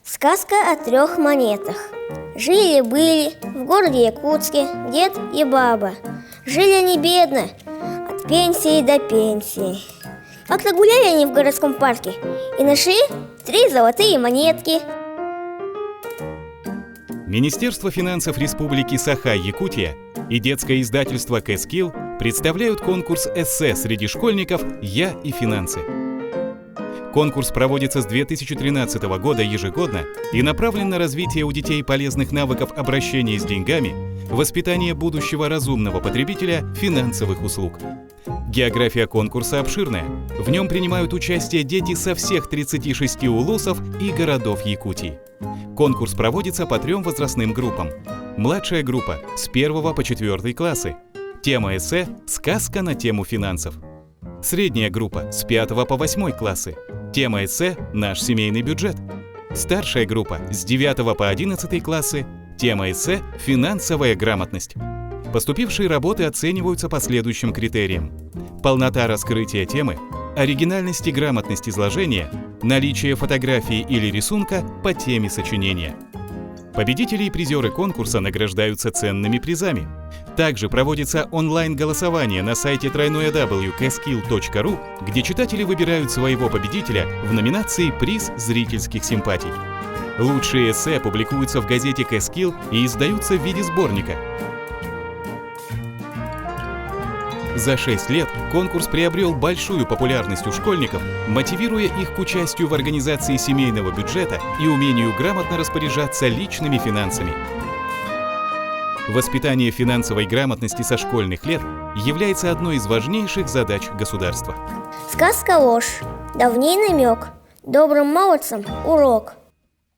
Сказка о 3 монетах. Жили-были в городе Якутске дед и баба. Жили они бедно, от пенсии до пенсии. Как-то гуляли они в городском парке и нашли 3 золотые монетки. Министерство финансов Республики Саха-Якутия и детское издательство Кэскил представляют конкурс эссе среди школьников «Я и финансы». Конкурс проводится с 2013 года ежегодно и направлен на развитие у детей полезных навыков обращения с деньгами, воспитание будущего разумного потребителя финансовых услуг. География конкурса обширная. В нем принимают участие дети со всех 36 улусов и городов Якутии. Конкурс проводится по 3 возрастным группам. Младшая группа с 1 по 4 классы. Тема эссе «Сказка на тему финансов». Средняя группа с 5 по 8 классы. Тема эссе «Наш семейный бюджет». Старшая группа с 9 по 11 классы. Тема эссе «Финансовая грамотность». Поступившие работы оцениваются по следующим критериям: полнота раскрытия темы, оригинальность и грамотность изложения, наличие фотографии или рисунка по теме сочинения. Победители и призеры конкурса награждаются ценными призами. Также проводится онлайн-голосование на сайте www.kskill.ru, где читатели выбирают своего победителя в номинации «Приз зрительских симпатий». Лучшие эссе публикуются в газете Кэскил и издаются в виде сборника. За 6 лет конкурс приобрел большую популярность у школьников, мотивируя их к участию в организации семейного бюджета и умению грамотно распоряжаться личными финансами. Воспитание финансовой грамотности со школьных лет является одной из важнейших задач государства. Сказка ложь, давний намек, добрым молодцам урок.